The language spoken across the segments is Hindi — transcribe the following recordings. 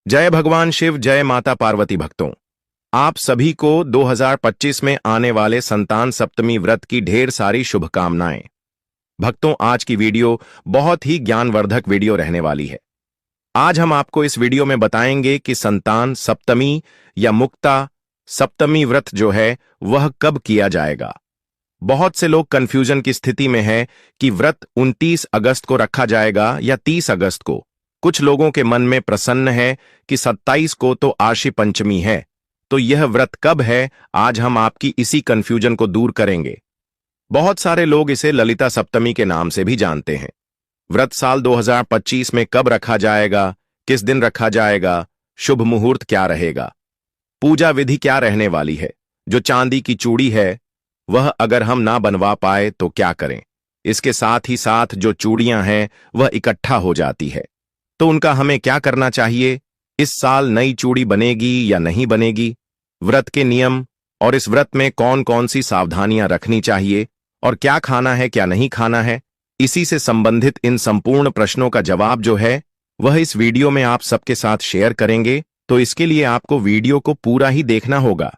जय भगवान शिव, जय माता पार्वती। भक्तों, आप सभी को 2025 में आने वाले संतान सप्तमी व्रत की ढेर सारी शुभकामनाएं। भक्तों, आज की वीडियो बहुत ही ज्ञानवर्धक वीडियो रहने वाली है। आज हम आपको इस वीडियो में बताएंगे कि संतान सप्तमी या मुक्ता सप्तमी व्रत जो है वह कब किया जाएगा। बहुत से लोग कंफ्यूजन की स्थिति में है कि व्रत 29 अगस्त को रखा जाएगा या 30 अगस्त को। कुछ लोगों के मन में प्रसन्न है कि 27 को तो आशी पंचमी है, तो यह व्रत कब है। आज हम आपकी इसी कंफ्यूजन को दूर करेंगे। बहुत सारे लोग इसे ललिता सप्तमी के नाम से भी जानते हैं। व्रत साल 2025 में कब रखा जाएगा, किस दिन रखा जाएगा, शुभ मुहूर्त क्या रहेगा, पूजा विधि क्या रहने वाली है, जो चांदी की चूड़ी है वह अगर हम ना बनवा पाए तो क्या करें। इसके साथ ही साथ जो चूड़ियां हैं वह इकट्ठा हो जाती है, तो उनका हमें क्या करना चाहिए। इस साल नई चूड़ी बनेगी या नहीं बनेगी, व्रत के नियम और इस व्रत में कौन कौन सी सावधानियां रखनी चाहिए और क्या खाना है क्या नहीं खाना है, इसी से संबंधित इन संपूर्ण प्रश्नों का जवाब जो है वह इस वीडियो में आप सबके साथ शेयर करेंगे। तो इसके लिए आपको वीडियो को पूरा ही देखना होगा,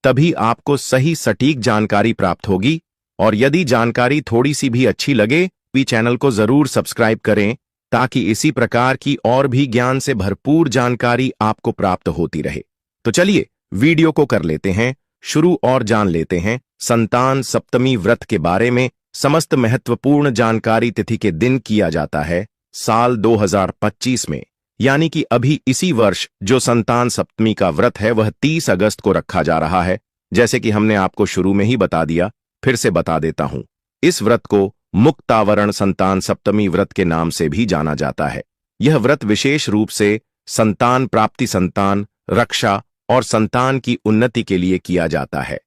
तभी आपको सही सटीक जानकारी प्राप्त होगी। और यदि जानकारी थोड़ी सी भी अच्छी लगे तो चैनल को जरूर सब्सक्राइब करें, ताकि इसी प्रकार की और भी ज्ञान से भरपूर जानकारी आपको प्राप्त होती रहे। तो चलिए वीडियो को कर लेते हैं शुरू और जान लेते हैं संतान सप्तमी व्रत के बारे में। समस्त महत्वपूर्ण जानकारी तिथि के दिन किया जाता है साल 2025 में, यानी कि अभी इसी वर्ष जो संतान सप्तमी का व्रत है वह 30 अगस्त को रखा जा रहा है। जैसे कि हमने आपको शुरू में ही बता दिया, फिर से बता देता हूं। इस व्रत को मुक्तावरण संतान सप्तमी व्रत के नाम से भी जाना जाता है। यह व्रत विशेष रूप से संतान प्राप्ति, संतान रक्षा और संतान की उन्नति के लिए किया जाता है।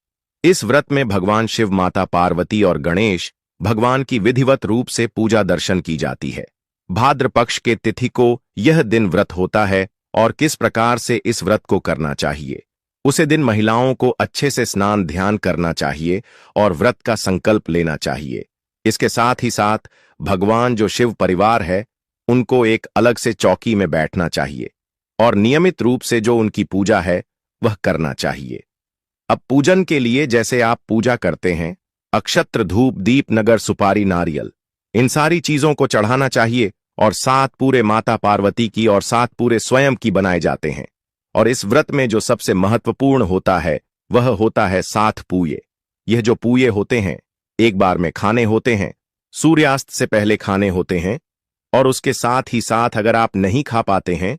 इस व्रत में भगवान शिव, माता पार्वती और गणेश भगवान की विधिवत रूप से पूजा दर्शन की जाती है। भाद्र पक्ष के तिथि को यह दिन व्रत होता है और किस प्रकार से इस व्रत को करना चाहिए। उसे दिन महिलाओं को अच्छे से स्नान ध्यान करना चाहिए और व्रत का संकल्प लेना चाहिए। इसके साथ ही साथ भगवान जो शिव परिवार है उनको एक अलग से चौकी में बैठना चाहिए और नियमित रूप से जो उनकी पूजा है वह करना चाहिए। अब पूजन के लिए जैसे आप पूजा करते हैं, अक्षत्र, धूप, दीप, नगर, सुपारी, नारियल, इन सारी चीजों को चढ़ाना चाहिए और 7 पूरे माता पार्वती की और 7 पूरे स्वयं की बनाए जाते हैं। और इस व्रत में जो सबसे महत्वपूर्ण होता है वह होता है 7 पूये। यह जो पूये होते हैं एक बार में खाने होते हैं, सूर्यास्त से पहले खाने होते हैं। और उसके साथ ही साथ अगर आप नहीं खा पाते हैं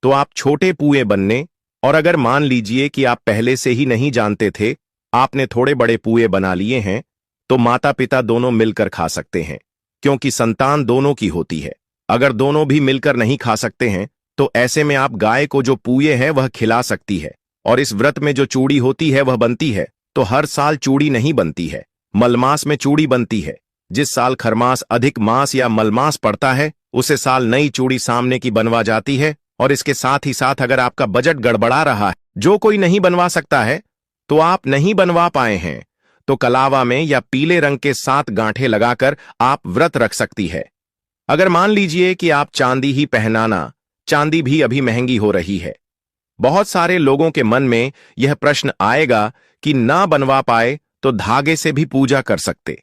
तो आप छोटे पूये बनने, और अगर मान लीजिए कि आप पहले से ही नहीं जानते थे, आपने थोड़े बड़े पूये बना लिए हैं, तो माता पिता दोनों मिलकर खा सकते हैं, क्योंकि संतान दोनों की होती है। अगर दोनों भी मिलकर नहीं खा सकते हैं तो ऐसे में आप गाय को जो पूये है वह खिला सकती है। और इस व्रत में जो चूड़ी होती है वह बनती है, तो हर साल चूड़ी नहीं बनती है, मलमास में चूड़ी बनती है। जिस साल खरमास, अधिक मास या मलमास पड़ता है उसे साल नई चूड़ी सामने की बनवा जाती है। और इसके साथ ही साथ अगर आपका बजट गड़बड़ा रहा है, जो कोई नहीं बनवा सकता है, तो आप नहीं बनवा पाए हैं, तो कलावा में या पीले रंग के 7 गांठे लगाकर आप व्रत रख सकती है। अगर मान लीजिए कि आप चांदी ही पहनाना, चांदी भी अभी महंगी हो रही है। बहुत सारे लोगों के मन में यह प्रश्न आएगा कि ना बनवा पाए तो धागे से भी पूजा कर सकते।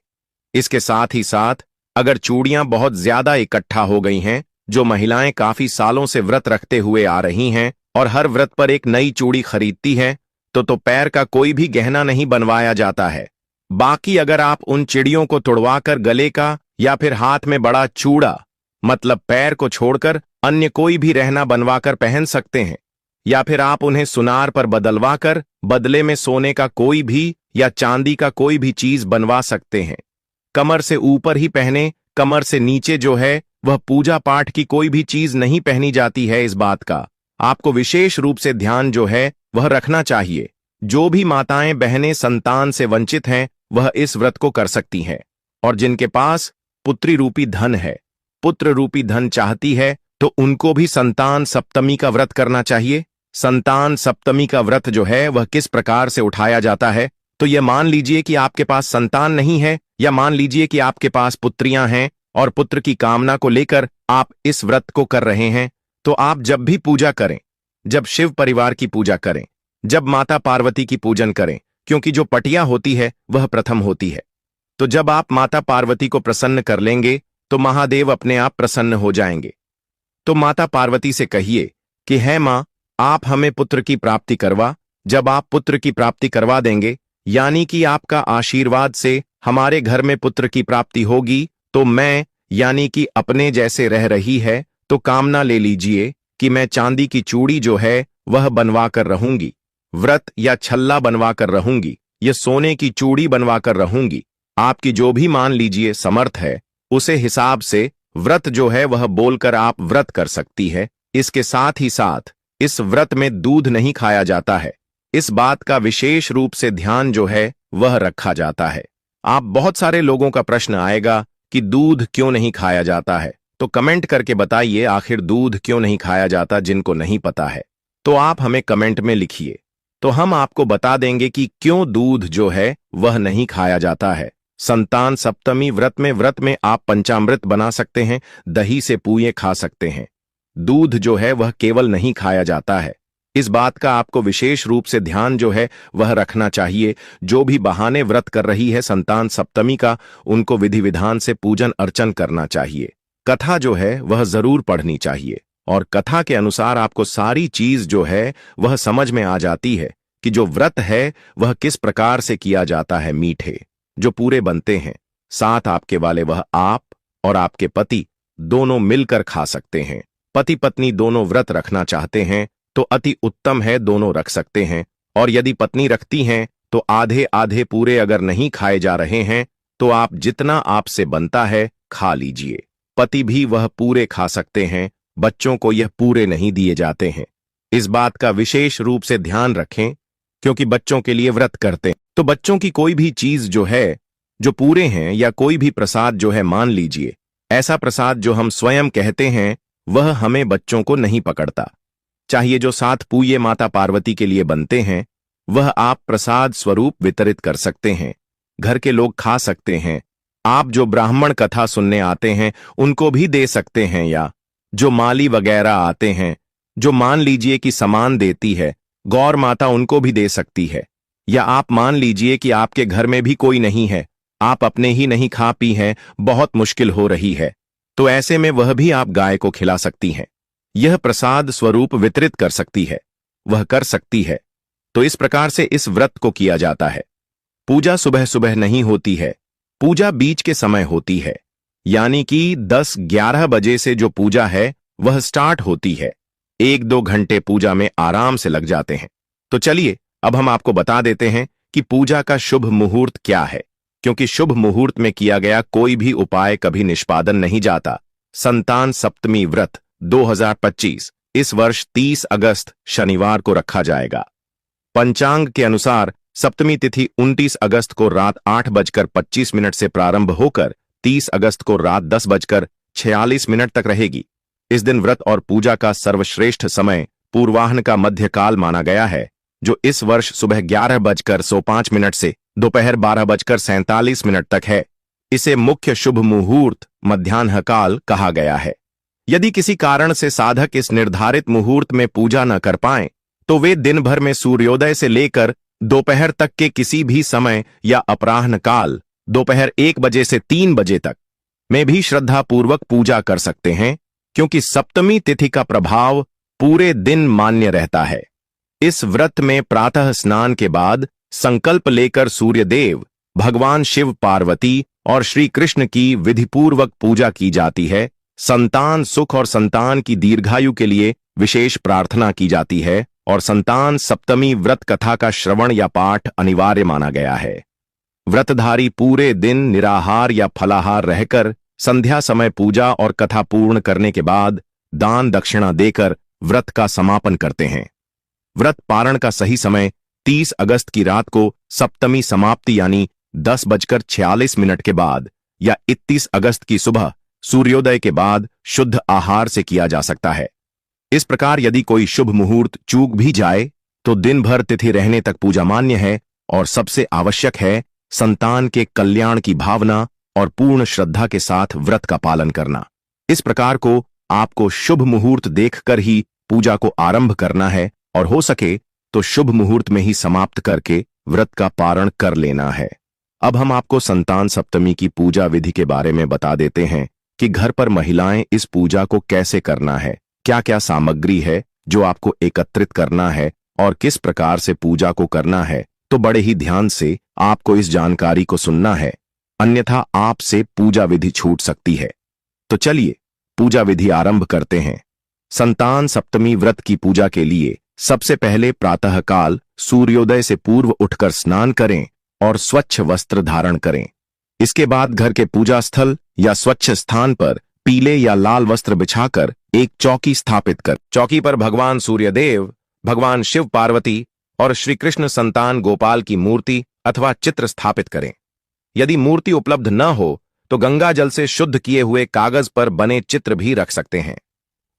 इसके साथ ही साथ अगर चूड़ियां बहुत ज्यादा इकट्ठा हो गई हैं, जो महिलाएं काफी सालों से व्रत रखते हुए आ रही हैं और हर व्रत पर एक नई चूड़ी खरीदती हैं, तो पैर का कोई भी गहना नहीं बनवाया जाता है। बाकी अगर आप उन चिड़ियों को तुड़वाकर गले का या फिर हाथ में बड़ा चूड़ा, मतलब पैर को छोड़कर अन्य कोई भी रहना बनवाकर पहन सकते हैं, या फिर आप उन्हें सुनार पर बदलवाकर बदले में सोने का कोई भी या चांदी का कोई भी चीज बनवा सकते हैं। कमर से ऊपर ही पहने, कमर से नीचे जो है वह पूजा पाठ की कोई भी चीज नहीं पहनी जाती है। इस बात का आपको विशेष रूप से ध्यान जो है वह रखना चाहिए। जो भी माताएं बहनें संतान से वंचित हैं वह इस व्रत को कर सकती हैं। और जिनके पास पुत्री रूपी धन है, पुत्र रूपी धन चाहती है, तो उनको भी संतान सप्तमी का व्रत करना चाहिए। संतान सप्तमी का व्रत जो है वह किस प्रकार से उठाया जाता है, तो यह मान लीजिए कि आपके पास संतान नहीं है, या मान लीजिए कि आपके पास पुत्रियां हैं और पुत्र की कामना को लेकर आप इस व्रत को कर रहे हैं, तो आप जब भी पूजा करें, जब शिव परिवार की पूजा करें, जब माता पार्वती की पूजन करें, क्योंकि जो पटिया होती है वह प्रथम होती है। तो जब आप माता पार्वती को प्रसन्न कर लेंगे तो महादेव अपने आप प्रसन्न हो जाएंगे। तो माता पार्वती से कहिए कि है मां, आप हमें पुत्र की प्राप्ति करवा। जब आप पुत्र की प्राप्ति करवा देंगे, यानी कि आपका आशीर्वाद से हमारे घर में पुत्र की प्राप्ति होगी, तो मैं, यानी कि अपने जैसे रह रही है, तो कामना ले लीजिए कि मैं चांदी की चूड़ी जो है वह बनवा कर रहूंगी, व्रत या छल्ला बनवा कर रहूंगी, यह सोने की चूड़ी बनवा कर रहूंगी। आपकी जो भी मान लीजिए समर्थ है, उसे हिसाब से व्रत जो है वह बोलकर आप व्रत कर सकती है। इसके साथ ही साथ इस व्रत में दूध नहीं खाया जाता है। इस बात का विशेष रूप से ध्यान जो है वह रखा जाता है। आप बहुत सारे लोगों का प्रश्न आएगा कि दूध क्यों नहीं खाया जाता है, तो कमेंट करके बताइए आखिर दूध क्यों नहीं खाया जाता। जिनको नहीं पता है तो आप हमें कमेंट में लिखिए, तो हम आपको बता देंगे कि क्यों दूध जो है वह नहीं खाया जाता है। संतान सप्तमी व्रत में आप पंचामृत बना सकते हैं, दही से पूये खा सकते हैं। दूध जो है वह केवल नहीं खाया जाता है। इस बात का आपको विशेष रूप से ध्यान जो है वह रखना चाहिए। जो भी बहाने व्रत कर रही है संतान सप्तमी का, उनको विधि विधान से पूजन अर्चन करना चाहिए। कथा जो है वह जरूर पढ़नी चाहिए, और कथा के अनुसार आपको सारी चीज जो है वह समझ में आ जाती है कि जो व्रत है वह किस प्रकार से किया जाता है। मीठे जो पूरे बनते हैं, साथ आपके वाले वह आप और आपके पति दोनों मिलकर खा सकते हैं। पति पत्नी दोनों व्रत रखना चाहते हैं तो अति उत्तम है, दोनों रख सकते हैं। और यदि पत्नी रखती हैं तो आधे आधे पूरे अगर नहीं खाए जा रहे हैं तो आप जितना आपसे बनता है खा लीजिए। पति भी वह पूरे खा सकते हैं, बच्चों को यह पूरे नहीं दिए जाते हैं। इस बात का विशेष रूप से ध्यान रखें, क्योंकि बच्चों के लिए व्रत करते हैं तो बच्चों की कोई भी चीज जो है जो पूरे हैं, या कोई भी प्रसाद जो है, मान लीजिए ऐसा प्रसाद जो हम स्वयं कहते हैं, वह हमें बच्चों को नहीं पकड़ता। चाहिए जो 7 पूये माता पार्वती के लिए बनते हैं वह आप प्रसाद स्वरूप वितरित कर सकते हैं, घर के लोग खा सकते हैं। आप जो ब्राह्मण कथा सुनने आते हैं उनको भी दे सकते हैं, या जो माली वगैरह आते हैं, जो मान लीजिए कि सामान देती है गौर माता, उनको भी दे सकती है। या आप मान लीजिए कि आपके घर में भी कोई नहीं है, आप अपने ही नहीं खा पी हैं, बहुत मुश्किल हो रही है, तो ऐसे में वह भी आप गाय को खिला सकती हैं। यह प्रसाद स्वरूप वितरित कर सकती है, वह कर सकती है। तो इस प्रकार से इस व्रत को किया जाता है। पूजा सुबह सुबह नहीं होती है, पूजा बीच के समय होती है, यानी कि 10-11 बजे से जो पूजा है वह स्टार्ट होती है। 1-2 घंटे पूजा में आराम से लग जाते हैं। तो चलिए अब हम आपको बता देते हैं कि पूजा का शुभ मुहूर्त क्या है, क्योंकि शुभ मुहूर्त में किया गया कोई भी उपाय कभी निष्पादन नहीं जाता। संतान सप्तमी व्रत 2025 इस वर्ष 30 अगस्त शनिवार को रखा जाएगा। पंचांग के अनुसार सप्तमी तिथि 29 अगस्त को रात 8:25 से प्रारंभ होकर 30 अगस्त को रात 10:46 तक रहेगी। इस दिन व्रत और पूजा का सर्वश्रेष्ठ समय पूर्वाह्न का मध्यकाल माना गया है, जो इस वर्ष सुबह 11:05 से दोपहर 12:47 तक है। इसे मुख्य शुभ मुहूर्त मध्याह्न काल कहा गया है। यदि किसी कारण से साधक इस निर्धारित मुहूर्त में पूजा न कर पाएं, तो वे दिन भर में सूर्योदय से लेकर दोपहर तक के किसी भी समय या अपराह्न काल दोपहर 1 बजे से 3 बजे तक में भी श्रद्धापूर्वक पूजा कर सकते हैं, क्योंकि सप्तमी तिथि का प्रभाव पूरे दिन मान्य रहता है। इस व्रत में प्रातः स्नान के बाद संकल्प लेकर सूर्यदेव, भगवान शिव, पार्वती और श्री कृष्ण की विधिपूर्वक पूजा की जाती है। संतान सुख और संतान की दीर्घायु के लिए विशेष प्रार्थना की जाती है, और संतान सप्तमी व्रत कथा का श्रवण या पाठ अनिवार्य माना गया है। व्रतधारी पूरे दिन निराहार या फलाहार रहकर संध्या समय पूजा और कथा पूर्ण करने के बाद दान दक्षिणा देकर व्रत का समापन करते हैं। व्रत पारण का सही समय 30 अगस्त की रात को सप्तमी समाप्ति यानी 10:46 के बाद, या 31 अगस्त की सुबह सूर्योदय के बाद शुद्ध आहार से किया जा सकता है। इस प्रकार यदि कोई शुभ मुहूर्त चूक भी जाए तो दिन भर तिथि रहने तक पूजा मान्य है, और सबसे आवश्यक है संतान के कल्याण की भावना और पूर्ण श्रद्धा के साथ व्रत का पालन करना। इस प्रकार को आपको शुभ मुहूर्त देखकर ही पूजा को आरंभ करना है और हो सके तो शुभ मुहूर्त में ही समाप्त करके व्रत का पारण कर लेना है। अब हम आपको संतान सप्तमी की पूजा विधि के बारे में बता देते हैं कि घर पर महिलाएं इस पूजा को कैसे करना है, क्या क्या सामग्री है जो आपको एकत्रित करना है और किस प्रकार से पूजा को करना है। तो बड़े ही ध्यान से आपको इस जानकारी को सुनना है, अन्यथा आपसे पूजा विधि छूट सकती है। तो चलिए पूजा विधि आरंभ करते हैं। संतान सप्तमी व्रत की पूजा के लिए सबसे पहले प्रातःकाल सूर्योदय से पूर्व उठकर स्नान करें और स्वच्छ वस्त्र धारण करें। इसके बाद घर के पूजा स्थल या स्वच्छ स्थान पर पीले या लाल वस्त्र बिछाकर एक चौकी स्थापित कर चौकी पर भगवान सूर्यदेव, भगवान शिव पार्वती और श्री कृष्ण संतान गोपाल की मूर्ति अथवा चित्र स्थापित करें। यदि मूर्ति उपलब्ध न हो तो गंगा जल से शुद्ध किए हुए कागज पर बने चित्र भी रख सकते हैं।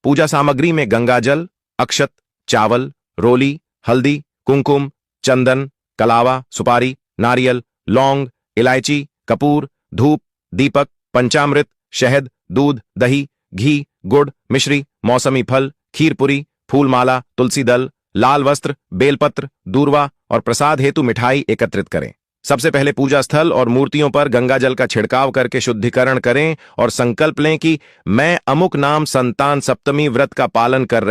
पूजा सामग्री में गंगा जल, अक्षत, चावल, रोली, हल्दी, कुमकुम, चंदन, कलावा, सुपारी, नारियल, लौंग, इलायची, कपूर, धूप, दीपक, पंचामृत, शहद, दूध, दही, घी, गुड़, मिश्री, मौसमी फल, खीरपुरी, फूलमाला, तुलसी दल, लाल वस्त्र, बेलपत्र, दूर्वा और प्रसाद हेतु मिठाई एकत्रित करें। सबसे पहले पूजा स्थल और मूर्तियों पर गंगा जल का छिड़काव करके शुद्धिकरण करें और संकल्प लें कि मैं अमुक नाम संतान सप्तमी व्रत का पालन कर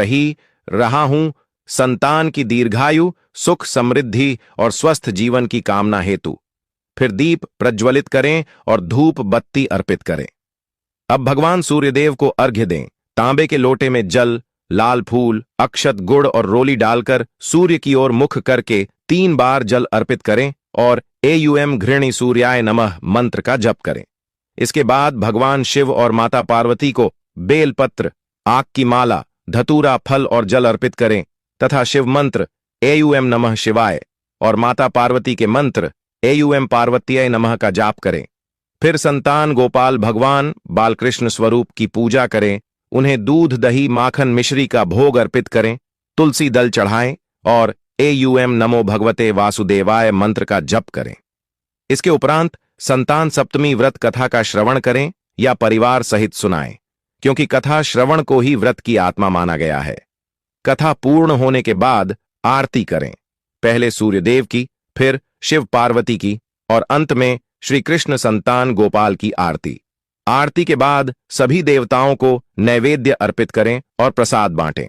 रहा हूं, संतान की दीर्घायु, सुख, समृद्धि और स्वस्थ जीवन की कामना हेतु। फिर दीप प्रज्वलित करें और धूप बत्ती अर्पित करें। अब भगवान सूर्यदेव को अर्घ्य दें। तांबे के लोटे में जल, लाल फूल, अक्षत, गुड़ और रोली डालकर सूर्य की ओर मुख करके 3 बार जल अर्पित करें और एयुएम घृणी सूर्याय नमः मंत्र का जप करें। इसके बाद भगवान शिव और माता पार्वती को बेलपत्र, आक की माला, धतूरा, फल और जल अर्पित करें तथा शिव मंत्र एयुएम नमः शिवाय और माता पार्वती के मंत्र एयुएम पार्वतीय नमः का जाप करें। फिर संतान गोपाल भगवान बालकृष्ण स्वरूप की पूजा करें, उन्हें दूध, दही, माखन, मिश्री का भोग अर्पित करें, तुलसी दल चढ़ाएं और एयुएम नमो भगवते वासुदेवाय मंत्र का जप करें। इसके उपरांत संतान सप्तमी व्रत कथा का श्रवण करें या परिवार सहित सुनाएं, क्योंकि कथा श्रवण को ही व्रत की आत्मा माना गया है। कथा पूर्ण होने के बाद आरती करें, पहले सूर्यदेव की, फिर शिव पार्वती की और अंत में श्री कृष्ण संतान गोपाल की आरती। आरती के बाद सभी देवताओं को नैवेद्य अर्पित करें और प्रसाद बांटें।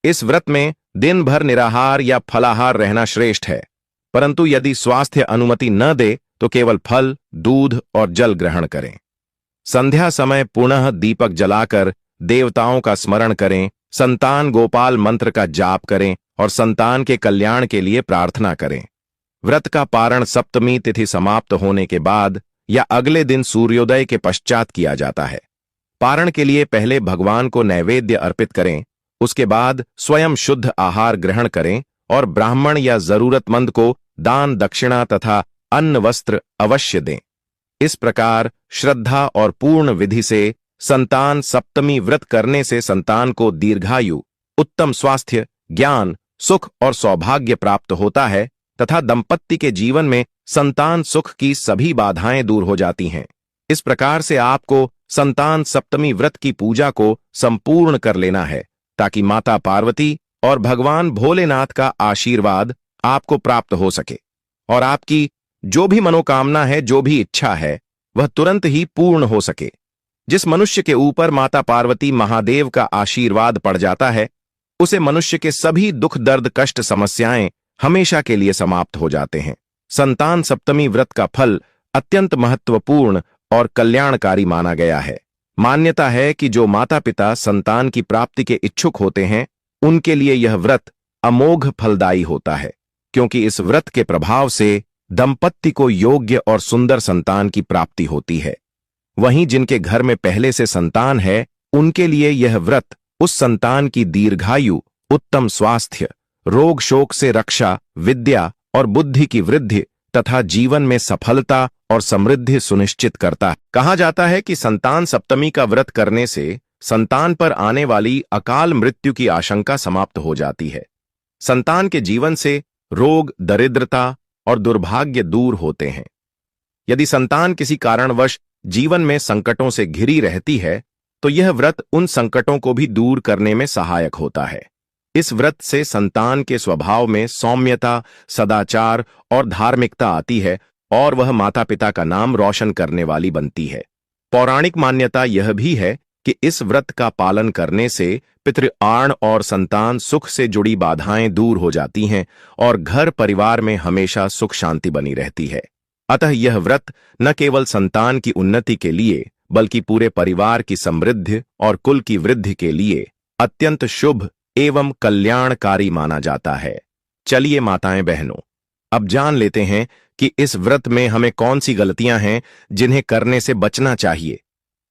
इस व्रत में दिन भर निराहार या फलाहार रहना श्रेष्ठ है, परंतु यदि स्वास्थ्य अनुमति न दे तो केवल फल, दूध और जल ग्रहण करें। संध्या समय पुनः दीपक जलाकर देवताओं का स्मरण करें, संतान गोपाल मंत्र का जाप करें और संतान के कल्याण के लिए प्रार्थना करें। व्रत का पारण सप्तमी तिथि समाप्त होने के बाद या अगले दिन सूर्योदय के पश्चात किया जाता है। पारण के लिए पहले भगवान को नैवेद्य अर्पित करें, उसके बाद स्वयं शुद्ध आहार ग्रहण करें और ब्राह्मण या जरूरतमंद को दान, दक्षिणा तथा अन्न वस्त्र अवश्य दें। इस प्रकार श्रद्धा और पूर्ण विधि से संतान सप्तमी व्रत करने से संतान को दीर्घायु, उत्तम स्वास्थ्य, ज्ञान, सुख और सौभाग्य प्राप्त होता है तथा दंपत्ति के जीवन में संतान सुख की सभी बाधाएं दूर हो जाती हैं। इस प्रकार से आपको संतान सप्तमी व्रत की पूजा को संपूर्ण कर लेना है ताकि माता पार्वती और भगवान भोलेनाथ का आशीर्वाद आपको प्राप्त हो सके और आपकी जो भी मनोकामना है, जो भी इच्छा है, वह तुरंत ही पूर्ण हो सके। जिस मनुष्य के ऊपर माता पार्वती महादेव का आशीर्वाद पड़ जाता है, उसे मनुष्य के सभी दुख, दर्द, कष्ट, समस्याएं हमेशा के लिए समाप्त हो जाते हैं। संतान सप्तमी व्रत का फल अत्यंत महत्वपूर्ण और कल्याणकारी माना गया है। मान्यता है कि जो माता पिता संतान की प्राप्ति के इच्छुक होते हैं, उनके लिए यह व्रत अमोघ फलदायी होता है, क्योंकि इस व्रत के प्रभाव से दंपत्ति को योग्य और सुंदर संतान की प्राप्ति होती है। वहीं जिनके घर में पहले से संतान है, उनके लिए यह व्रत उस संतान की दीर्घायु, उत्तम स्वास्थ्य, रोग शोक से रक्षा, विद्या और बुद्धि की वृद्धि तथा जीवन में सफलता और समृद्धि सुनिश्चित करता है। कहा जाता है कि संतान सप्तमी का व्रत करने से संतान पर आने वाली अकाल मृत्यु की आशंका समाप्त हो जाती है। संतान के जीवन से रोग, दरिद्रता और दुर्भाग्य दूर होते हैं। यदि संतान किसी कारणवश जीवन में संकटों से घिरी रहती है, तो यह व्रत उन संकटों को भी दूर करने में सहायक होता है। इस व्रत से संतान के स्वभाव में सौम्यता, सदाचार और धार्मिकता आती है और वह माता पिता का नाम रोशन करने वाली बनती है। पौराणिक मान्यता यह भी है कि इस व्रत का पालन करने से पितृआण और संतान सुख से जुड़ी बाधाएं दूर हो जाती हैं और घर परिवार में हमेशा सुख शांति बनी रहती है। अतः यह व्रत न केवल संतान की उन्नति के लिए बल्कि पूरे परिवार की समृद्धि और कुल की वृद्धि के लिए अत्यंत शुभ एवं कल्याणकारी माना जाता है। चलिए माताएं बहनों, अब जान लेते हैं कि इस व्रत में हमें कौन सी गलतियां हैं जिन्हें करने से बचना चाहिए।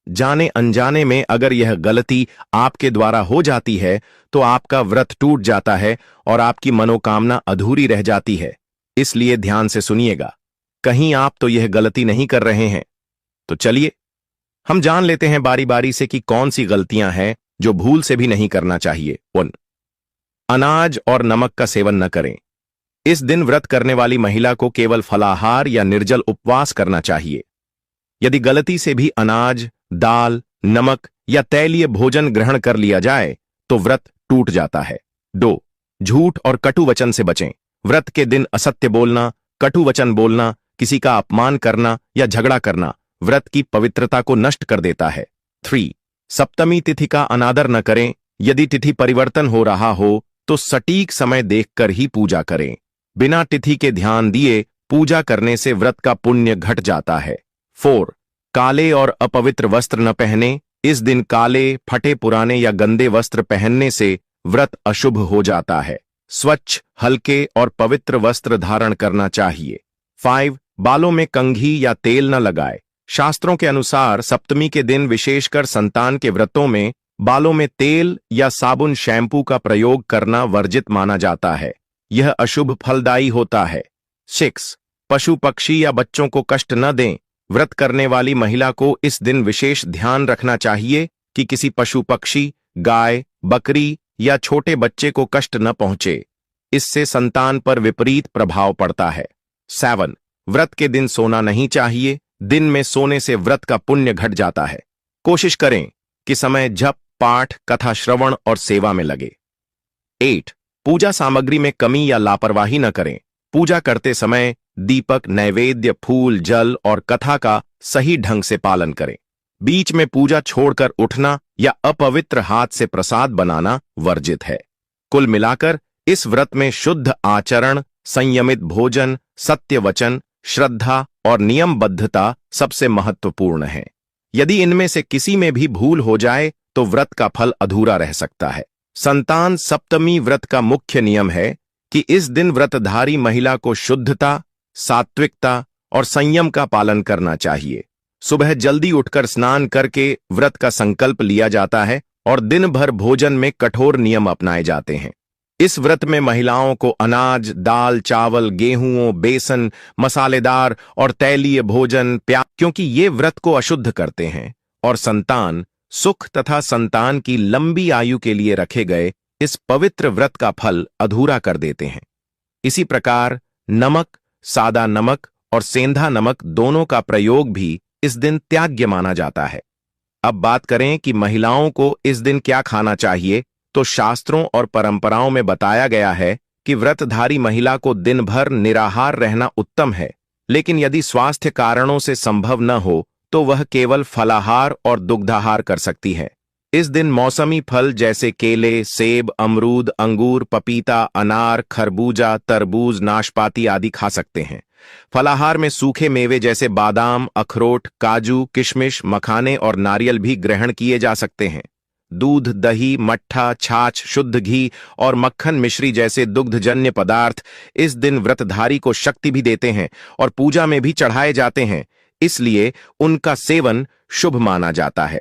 जाने अनजाने में अगर यह गलती आपके द्वारा हो जाती है तो आपका व्रत टूट जाता है और आपकी मनोकामना अधूरी रह जाती है। इसलिए ध्यान से सुनिएगा, कहीं आप तो यह गलती नहीं कर रहे हैं। तो चलिए हम जान लेते हैं बारी बारी से कि कौन सी गलतियां हैं जो भूल से भी नहीं करना चाहिए। 1. अनाज और नमक का सेवन न करें। इस दिन व्रत करने वाली महिला को केवल फलाहार या निर्जल उपवास करना चाहिए। यदि गलती से भी अनाज, दाल, नमक या तैलीय भोजन ग्रहण कर लिया जाए तो व्रत टूट जाता है। 2. झूठ और कटु वचन से बचें। व्रत के दिन असत्य बोलना, कटु वचन बोलना, किसी का अपमान करना या झगड़ा करना व्रत की पवित्रता को नष्ट कर देता है। 3. सप्तमी तिथि का अनादर न करें। यदि तिथि परिवर्तन हो रहा हो तो सटीक समय देखकर ही पूजा करें। बिना तिथि के ध्यान दिए पूजा करने से व्रत का पुण्य घट जाता है। 4. काले और अपवित्र वस्त्र न पहने। इस दिन काले, फटे पुराने या गंदे वस्त्र पहनने से व्रत अशुभ हो जाता है। स्वच्छ, हल्के और पवित्र वस्त्र धारण करना चाहिए। 5. बालों में कंघी या तेल न लगाए। शास्त्रों के अनुसार सप्तमी के दिन विशेषकर संतान के व्रतों में बालों में तेल या साबुन शैम्पू का प्रयोग करना वर्जित माना जाता है। यह अशुभ फलदायी होता है। 6. पशु पक्षी या बच्चों को कष्ट न दें। व्रत करने वाली महिला को इस दिन विशेष ध्यान रखना चाहिए कि किसी पशु पक्षी, गाय, बकरी या छोटे बच्चे को कष्ट न पहुंचे। इससे संतान पर विपरीत प्रभाव पड़ता है। 7. व्रत के दिन सोना नहीं चाहिए। दिन में सोने से व्रत का पुण्य घट जाता है। कोशिश करें कि समय जप, पाठ, कथा श्रवण और सेवा में लगे। 8. पूजा सामग्री में कमी या लापरवाही न करें। पूजा करते समय दीपक, नैवेद्य, फूल, जल और कथा का सही ढंग से पालन करें। बीच में पूजा छोड़कर उठना या अपवित्र हाथ से प्रसाद बनाना वर्जित है। कुल मिलाकर इस व्रत में शुद्ध आचरण, संयमित भोजन, सत्य वचन, श्रद्धा और नियमबद्धता सबसे महत्वपूर्ण है। यदि इनमें से किसी में भी भूल हो जाए तो व्रत का फल अधूरा रह सकता है। संतान सप्तमी व्रत का मुख्य नियम है कि इस दिन व्रतधारी महिला को शुद्धता, सात्विकता और संयम का पालन करना चाहिए। सुबह जल्दी उठकर स्नान करके व्रत का संकल्प लिया जाता है और दिन भर भोजन में कठोर नियम अपनाए जाते हैं। इस व्रत में महिलाओं को अनाज, दाल, चावल, गेहूं, बेसन, मसालेदार और तैलीय भोजन क्योंकि ये व्रत को अशुद्ध करते हैं और संतान सुख तथा संतान की लंबी आयु के लिए रखे गए इस पवित्र व्रत का फल अधूरा कर देते हैं। इसी प्रकार नमक, सादा नमक और सेंधा नमक दोनों का प्रयोग भी इस दिन त्याज्य माना जाता है। अब बात करें कि महिलाओं को इस दिन क्या खाना चाहिए, तो शास्त्रों और परंपराओं में बताया गया है कि व्रतधारी महिला को दिन भर निराहार रहना उत्तम है, लेकिन यदि स्वास्थ्य कारणों से संभव न हो तो वह केवल फलाहार और दुग्धाहार कर सकती है। इस दिन मौसमी फल जैसे केले, सेब, अमरूद, अंगूर, पपीता, अनार, खरबूजा, तरबूज, नाशपाती आदि खा सकते हैं। फलाहार में सूखे मेवे जैसे बादाम, अखरोट, काजू, किशमिश, मखाने और नारियल भी ग्रहण किए जा सकते हैं। दूध, दही, मट्ठा, छाछ, शुद्ध घी और मक्खन मिश्री जैसे दुग्धजन्य पदार्थ इस दिन व्रतधारी को शक्ति भी देते हैं और पूजा में भी चढ़ाए जाते हैं, इसलिए उनका सेवन शुभ माना जाता है।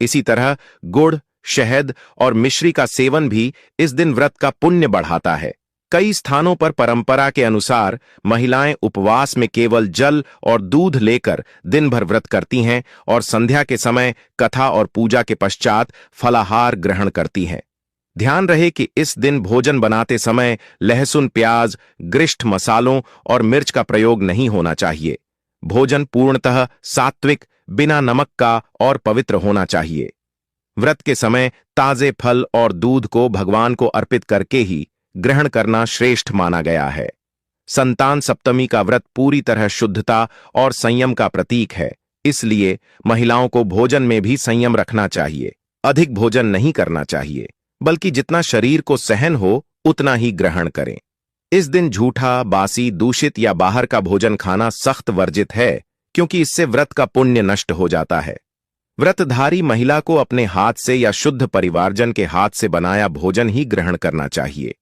इसी तरह गुड़, शहद और मिश्री का सेवन भी इस दिन व्रत का पुण्य बढ़ाता है। कई स्थानों पर परंपरा के अनुसार महिलाएं उपवास में केवल जल और दूध लेकर दिन भर व्रत करती हैं और संध्या के समय कथा और पूजा के पश्चात फलाहार ग्रहण करती हैं। ध्यान रहे कि इस दिन भोजन बनाते समय लहसुन, प्याज, गरिष्ठ मसालों और मिर्च का प्रयोग नहीं होना चाहिए। भोजन पूर्णतः सात्विक, बिना नमक का और पवित्र होना चाहिए। व्रत के समय ताजे फल और दूध को भगवान को अर्पित करके ही ग्रहण करना श्रेष्ठ माना गया है। संतान सप्तमी का व्रत पूरी तरह शुद्धता और संयम का प्रतीक है, इसलिए महिलाओं को भोजन में भी संयम रखना चाहिए। अधिक भोजन नहीं करना चाहिए, बल्कि जितना शरीर को सहन हो उतना ही ग्रहण करें। इस दिन झूठा, बासी, दूषित या बाहर का भोजन खाना सख्त वर्जित है, क्योंकि इससे व्रत का पुण्य नष्ट हो जाता है। व्रतधारी महिला को अपने हाथ से या शुद्ध परिवारजन के हाथ से बनाया भोजन ही ग्रहण करना चाहिए।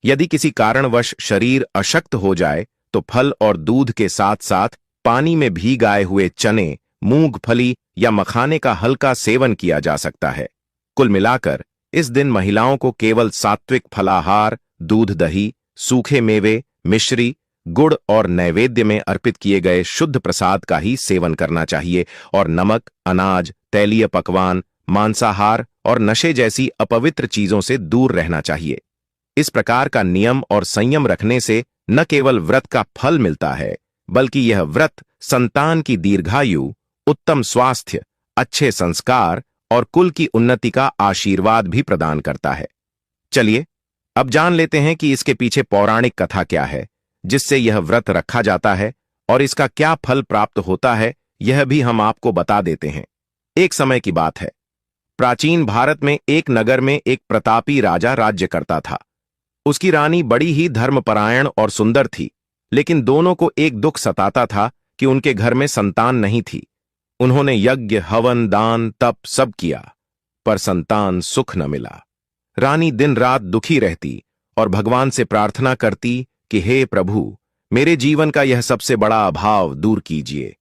यदि किसी कारणवश शरीर अशक्त हो जाए तो फल और दूध के साथ साथ पानी में भीगाए हुए चने, मूंगफली या मखाने का हल्का सेवन किया जा सकता है। कुल मिलाकर इस दिन महिलाओं को केवल सात्विक फलाहार, दूध, दही, सूखे मेवे, मिश्री, गुड़ और नैवेद्य में अर्पित किए गए शुद्ध प्रसाद का ही सेवन करना चाहिए और नमक, अनाज, तैलीय पकवान, मांसाहार और नशे जैसी अपवित्र चीजों से दूर रहना चाहिए। इस प्रकार का नियम और संयम रखने से न केवल व्रत का फल मिलता है, बल्कि यह व्रत संतान की दीर्घायु, उत्तम स्वास्थ्य, अच्छे संस्कार और कुल की उन्नति का आशीर्वाद भी प्रदान करता है। चलिए अब जान लेते हैं कि इसके पीछे पौराणिक कथा क्या है, जिससे यह व्रत रखा जाता है और इसका क्या फल प्राप्त होता है, यह भी हम आपको बता देते हैं। एक समय की बात है, प्राचीन भारत में एक नगर में एक प्रतापी राजा राज्य करता था। उसकी रानी बड़ी ही धर्मपरायण और सुंदर थी, लेकिन दोनों को एक दुख सताता था कि उनके घर में संतान नहीं थी। उन्होंने यज्ञ, हवन, दान, तप सब किया, पर संतान सुख न मिला। रानी दिन रात दुखी रहती और भगवान से प्रार्थना करती कि हे प्रभु, मेरे जीवन का यह सबसे बड़ा अभाव दूर कीजिए।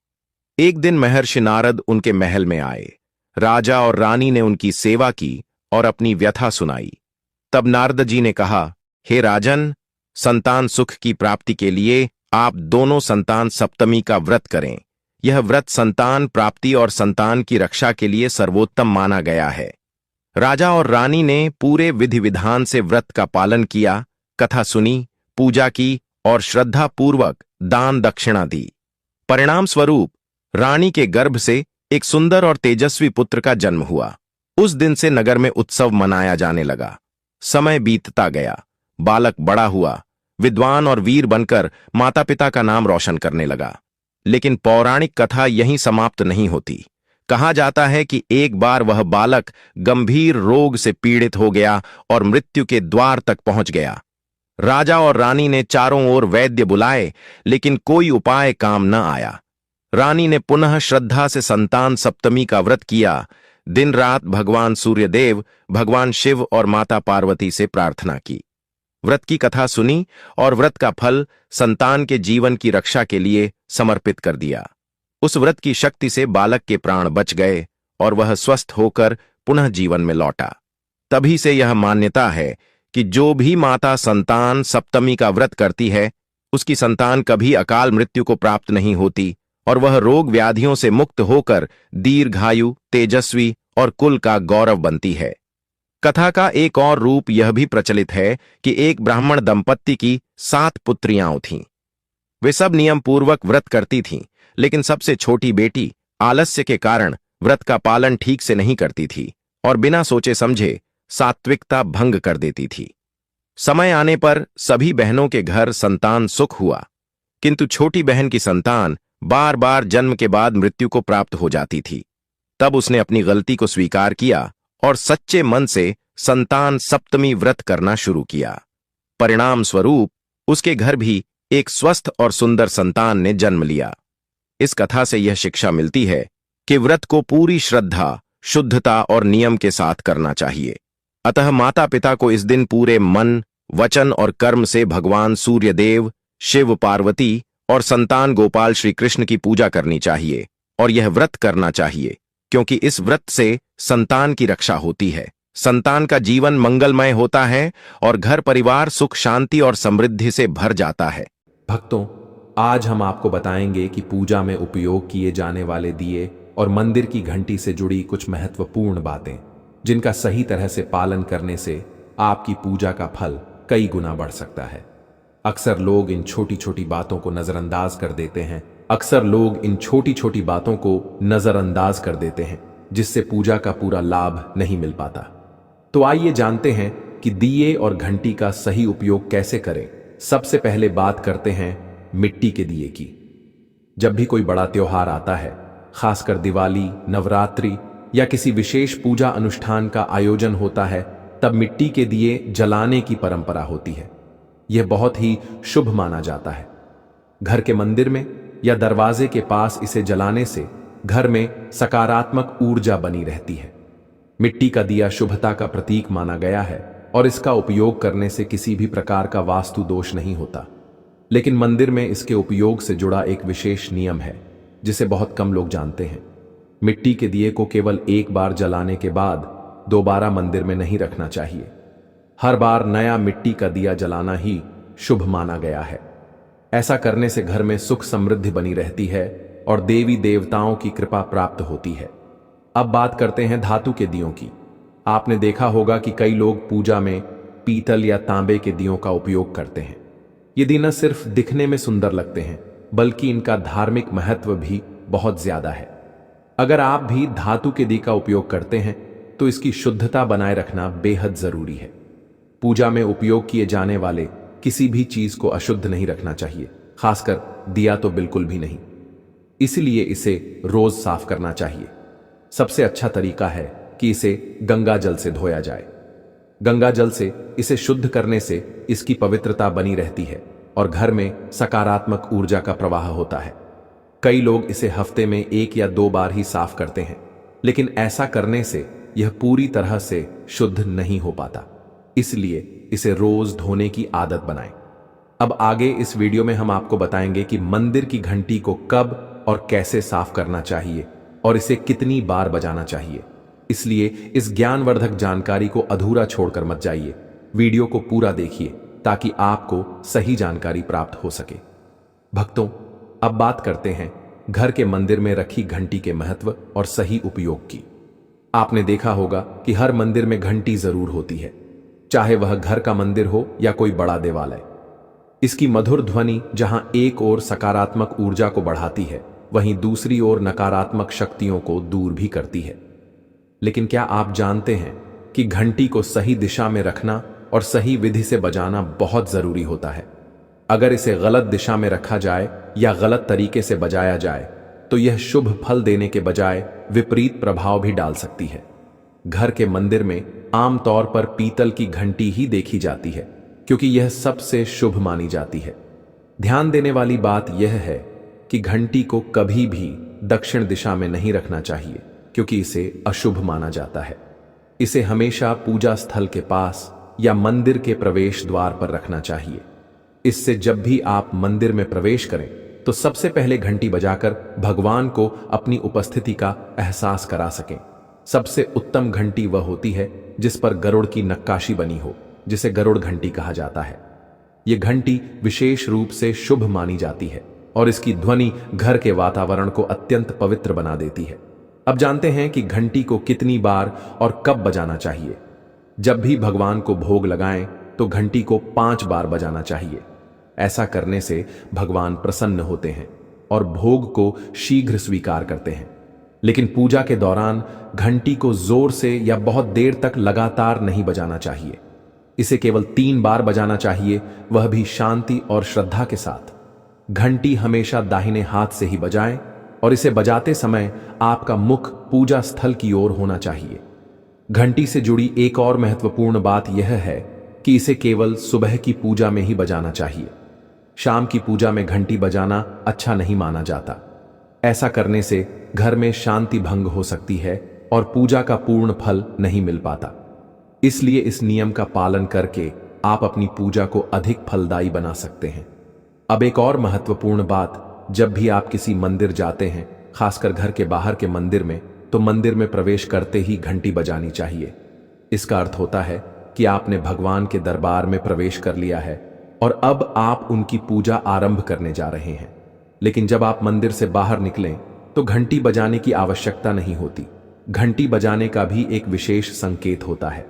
एक दिन महर्षि नारद उनके महल में आए। राजा और रानी ने उनकी सेवा की और अपनी व्यथा सुनाई। तब नारद जी ने कहा, हे राजन, संतान सुख की प्राप्ति के लिए आप दोनों संतान सप्तमी का व्रत करें। यह व्रत संतान प्राप्ति और संतान की रक्षा के लिए सर्वोत्तम माना गया है। राजा और रानी ने पूरे विधि विधान से व्रत का पालन किया, कथा सुनी, पूजा की और श्रद्धा पूर्वक दान दक्षिणा दी। परिणाम स्वरूप रानी के गर्भ से एक सुंदर और तेजस्वी पुत्र का जन्म हुआ। उस दिन से नगर में उत्सव मनाया जाने लगा। समय बीतता गया, बालक बड़ा हुआ, विद्वान और वीर बनकर माता पिता का नाम रोशन करने लगा। लेकिन पौराणिक कथा यहीं समाप्त नहीं होती। कहा जाता है कि एक बार वह बालक गंभीर रोग से पीड़ित हो गया और मृत्यु के द्वार तक पहुंच गया। राजा और रानी ने चारों ओर वैद्य बुलाए, लेकिन कोई उपाय काम न आया। रानी ने पुनः श्रद्धा से संतान सप्तमी का व्रत किया। दिन रात भगवान सूर्यदेव, भगवान शिव और माता पार्वती से प्रार्थना की। व्रत की कथा सुनी और व्रत का फल संतान के जीवन की रक्षा के लिए समर्पित कर दिया। उस व्रत की शक्ति से बालक के प्राण बच गए और वह स्वस्थ होकर पुनः जीवन में लौटा। तभी से यह मान्यता है कि जो भी माता संतान सप्तमी का व्रत करती है, उसकी संतान कभी अकाल मृत्यु को प्राप्त नहीं होती और वह रोग व्याधियों से मुक्त होकर दीर्घायु, तेजस्वी और कुल का गौरव बनती है। कथा का एक और रूप यह भी प्रचलित है कि एक ब्राह्मण दंपत्ति की 7 पुत्रियां थीं। वे सब नियम पूर्वक व्रत करती थीं, लेकिन सबसे छोटी बेटी आलस्य के कारण व्रत का पालन ठीक से नहीं करती थी और बिना सोचे समझे सात्विकता भंग कर देती थी। समय आने पर सभी बहनों के घर संतान सुख हुआ, किंतु छोटी बहन की संतान बार बार जन्म के बाद मृत्यु को प्राप्त हो जाती थी। तब उसने अपनी गलती को स्वीकार किया और सच्चे मन से संतान सप्तमी व्रत करना शुरू किया। परिणाम स्वरूप उसके घर भी एक स्वस्थ और सुंदर संतान ने जन्म लिया। इस कथा से यह शिक्षा मिलती है कि व्रत को पूरी श्रद्धा, शुद्धता और नियम के साथ करना चाहिए। अतः माता पिता को इस दिन पूरे मन, वचन और कर्म से भगवान सूर्यदेव, शिव पार्वती और संतान गोपाल श्री कृष्ण की पूजा करनी चाहिए और यह व्रत करना चाहिए, क्योंकि इस व्रत से संतान की रक्षा होती है, संतान का जीवन मंगलमय होता है और घर परिवार सुख, शांति और समृद्धि से भर जाता है। भक्तों, आज हम आपको बताएंगे कि पूजा में उपयोग किए जाने वाले दिए और मंदिर की घंटी से जुड़ी कुछ महत्वपूर्ण बातें, जिनका सही तरह से पालन करने से आपकी पूजा का फल कई गुना बढ़ सकता है। अक्सर लोग इन छोटी छोटी बातों को नजरअंदाज कर देते हैं जिससे पूजा का पूरा लाभ नहीं मिल पाता। तो आइए जानते हैं कि दिए और घंटी का सही उपयोग कैसे करें। सबसे पहले बात करते हैं मिट्टी के दिए की। जब भी कोई बड़ा त्योहार आता है, खासकर दिवाली, नवरात्रि या किसी विशेष पूजा अनुष्ठान का आयोजन होता है, तब मिट्टी के दिए जलाने की परंपरा होती है। यह बहुत ही शुभ माना जाता है। घर के मंदिर में या दरवाजे के पास इसे जलाने से घर में सकारात्मक ऊर्जा बनी रहती है। मिट्टी का दिया शुभता का प्रतीक माना गया है और इसका उपयोग करने से किसी भी प्रकार का वास्तु दोष नहीं होता। लेकिन मंदिर में इसके उपयोग से जुड़ा एक विशेष नियम है जिसे बहुत कम लोग जानते हैं। मिट्टी के दिए को केवल एक बार जलाने के बाद दोबारा मंदिर में नहीं रखना चाहिए। हर बार नया मिट्टी का दिया जलाना ही शुभ माना गया है। ऐसा करने से घर में सुख समृद्धि बनी रहती है और देवी देवताओं की कृपा प्राप्त होती है। अब बात करते हैं धातु के दियों की। आपने देखा होगा कि कई लोग पूजा में पीतल या तांबे के दियों का उपयोग करते हैं। ये दिए न सिर्फ दिखने में सुंदर लगते हैं, बल्कि इनका धार्मिक महत्व भी बहुत ज्यादा है। अगर आप भी धातु के दिए का उपयोग करते हैं तो इसकी शुद्धता बनाए रखना बेहद जरूरी है। पूजा में उपयोग किए जाने वाले किसी भी चीज को अशुद्ध नहीं रखना चाहिए, खासकर दिया तो बिल्कुल भी नहीं। इसलिए इसे रोज साफ करना चाहिए। सबसे अच्छा तरीका है कि इसे गंगा जल से धोया जाए। गंगा जल से इसे शुद्ध करने से इसकी पवित्रता बनी रहती है और घर में सकारात्मक ऊर्जा का प्रवाह होता है। कई लोग इसे हफ्ते में 1 या 2 बार ही साफ करते हैं, लेकिन ऐसा करने से यह पूरी तरह से शुद्ध नहीं हो पाता। इसलिए इसे रोज धोने की आदत बनाएं। अब आगे इस वीडियो में हम आपको बताएंगे कि मंदिर की घंटी को कब और कैसे साफ करना चाहिए और इसे कितनी बार बजाना चाहिए। इसलिए इस ज्ञानवर्धक जानकारी को अधूरा छोड़कर मत जाइए। वीडियो को पूरा देखिए ताकि आपको सही जानकारी प्राप्त हो सके। भक्तों, अब बात करते हैं घर के मंदिर में रखी घंटी के महत्व और सही उपयोग की। आपने देखा होगा कि हर मंदिर में घंटी जरूर होती है, चाहे वह घर का मंदिर हो या कोई बड़ा देवालय। इसकी मधुर ध्वनि जहां एक ओर सकारात्मक ऊर्जा को बढ़ाती है, वहीं दूसरी ओर नकारात्मक शक्तियों को दूर भी करती है। लेकिन क्या आप जानते हैं कि घंटी को सही दिशा में रखना और सही विधि से बजाना बहुत जरूरी होता है। अगर इसे गलत दिशा में रखा जाए या गलत तरीके से बजाया जाए तो यह शुभ फल देने के बजाय विपरीत प्रभाव भी डाल सकती है। घर के मंदिर में आमतौर पर पीतल की घंटी ही देखी जाती है क्योंकि यह सबसे शुभ मानी जाती है। ध्यान देने वाली बात यह है कि घंटी को कभी भी दक्षिण दिशा में नहीं रखना चाहिए क्योंकि इसे अशुभ माना जाता है। इसे हमेशा पूजा स्थल के पास या मंदिर के प्रवेश द्वार पर रखना चाहिए। इससे जब भी आप मंदिर में प्रवेश करें तो सबसे पहले घंटी बजाकर भगवान को अपनी उपस्थिति का एहसास करा सकें। सबसे उत्तम घंटी वह होती है जिस पर गरुड़ की नक्काशी बनी हो, जिसे गरुड़ घंटी कहा जाता है। यह घंटी विशेष रूप से शुभ मानी जाती है और इसकी ध्वनि घर के वातावरण को अत्यंत पवित्र बना देती है। अब जानते हैं कि घंटी को कितनी बार और कब बजाना चाहिए। जब भी भगवान को भोग लगाएं तो घंटी को 5 बार बजाना चाहिए। ऐसा करने से भगवान प्रसन्न होते हैं और भोग को शीघ्र स्वीकार करते हैं। लेकिन पूजा के दौरान घंटी को जोर से या बहुत देर तक लगातार नहीं बजाना चाहिए। इसे केवल 3 बार बजाना चाहिए, वह भी शांति और श्रद्धा के साथ। घंटी हमेशा दाहिने हाथ से ही बजाएं और इसे बजाते समय आपका मुख पूजा स्थल की ओर होना चाहिए। घंटी से जुड़ी एक और महत्वपूर्ण बात यह है कि इसे केवल सुबह की पूजा में ही बजाना चाहिए। शाम की पूजा में घंटी बजाना अच्छा नहीं माना जाता। ऐसा करने से घर में शांति भंग हो सकती है और पूजा का पूर्ण फल नहीं मिल पाता। इसलिए इस नियम का पालन करके आप अपनी पूजा को अधिक फलदायी बना सकते हैं। अब एक और महत्वपूर्ण बात, जब भी आप किसी मंदिर जाते हैं, खासकर घर के बाहर के मंदिर में, तो मंदिर में प्रवेश करते ही घंटी बजानी चाहिए। इसका अर्थ होता है कि आपने भगवान के दरबार में प्रवेश कर लिया है और अब आप उनकी पूजा आरंभ करने जा रहे हैं। लेकिन जब आप मंदिर से बाहर निकलें तो घंटी बजाने की आवश्यकता नहीं होती। घंटी बजाने का भी एक विशेष संकेत होता है।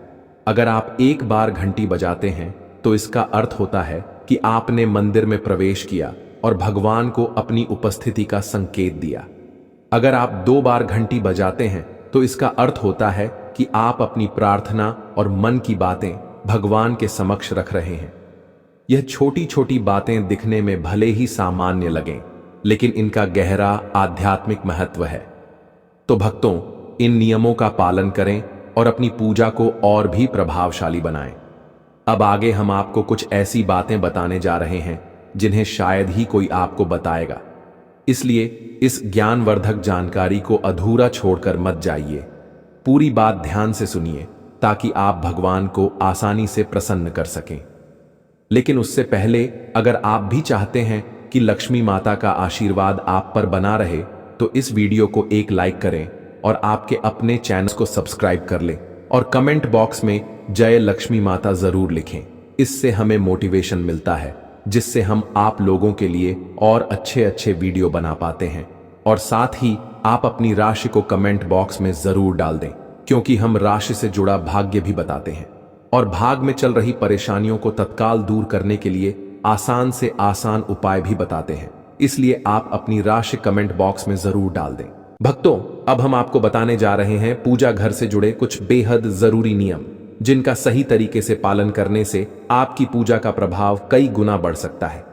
अगर आप एक बार घंटी बजाते हैं तो इसका अर्थ होता है कि आपने मंदिर में प्रवेश किया और भगवान को अपनी उपस्थिति का संकेत दिया। अगर आप 2 बार घंटी बजाते हैं तो इसका अर्थ होता है कि आप अपनी प्रार्थना और मन की बातें भगवान के समक्ष रख रहे हैं। यह छोटी छोटी बातें दिखने में भले ही सामान्य लगें, लेकिन इनका गहरा आध्यात्मिक महत्व है। तो भक्तों, इन नियमों का पालन करें और अपनी पूजा को और भी प्रभावशाली बनाएं। अब आगे हम आपको कुछ ऐसी बातें बताने जा रहे हैं जिन्हें शायद ही कोई आपको बताएगा, इसलिए इस ज्ञानवर्धक जानकारी को अधूरा छोड़कर मत जाइए। पूरी बात ध्यान से सुनिए ताकि आप भगवान को आसानी से प्रसन्न कर सकें। लेकिन उससे पहले, अगर आप भी चाहते हैं कि लक्ष्मी माता का आशीर्वाद आप पर बना रहे, तो इस वीडियो को एक लाइक करें और आपके अपने चैनल को सब्सक्राइब कर लें और कमेंट बॉक्स में जय लक्ष्मी माता जरूर लिखें। इससे हमें मोटिवेशन मिलता है, जिससे हम आप लोगों के लिए और अच्छे अच्छे वीडियो बना पाते हैं। और साथ ही आप अपनी राशि को कमेंट बॉक्स में जरूर डाल दें, क्योंकि हम राशि से जुड़ा भाग्य भी बताते हैं और भाग में चल रही परेशानियों को तत्काल दूर करने के लिए आसान से आसान उपाय भी बताते हैं। इसलिए आप अपनी राशि कमेंट बॉक्स में जरूर डाल दें। भक्तों, अब हम आपको बताने जा रहे हैं पूजा घर से जुड़े कुछ बेहद जरूरी नियम, जिनका सही तरीके से पालन करने से आपकी पूजा का प्रभाव कई गुना बढ़ सकता है।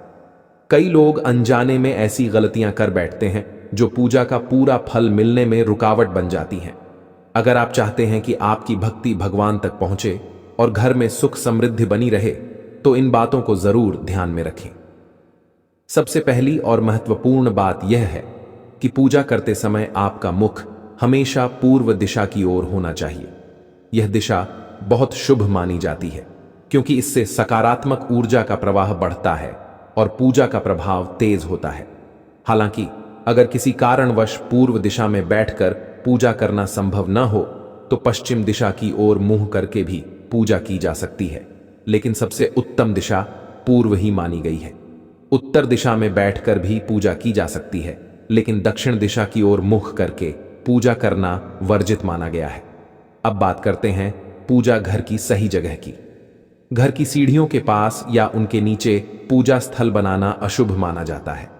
कई लोग अनजाने में ऐसी गलतियां कर बैठते हैं जो पूजा का पूरा फल मिलने में रुकावट बन जाती हैं। अगर आप चाहते हैं कि आपकी भक्ति भगवान तक पहुंचे और घर में सुख समृद्धि बनी रहे, तो इन बातों को जरूर ध्यान में रखें। सबसे पहली और महत्वपूर्ण बात यह है कि पूजा करते समय आपका मुख हमेशा पूर्व दिशा की ओर होना चाहिए। यह दिशा बहुत शुभ मानी जाती है, क्योंकि इससे सकारात्मक ऊर्जा का प्रवाह बढ़ता है और पूजा का प्रभाव तेज होता है। हालांकि अगर किसी कारणवश पूर्व दिशा में बैठकर पूजा करना संभव न हो, तो पश्चिम दिशा की ओर मुंह करके भी पूजा की जा सकती है, लेकिन सबसे उत्तम दिशा पूर्व ही मानी गई है। उत्तर दिशा में बैठकर भी पूजा की जा सकती है, लेकिन दक्षिण दिशा की ओर मुख करके पूजा करना वर्जित माना गया है। अब बात करते हैं पूजा घर की सही जगह की। घर की सीढ़ियों के पास या उनके नीचे पूजा स्थल बनाना अशुभ माना जाता है।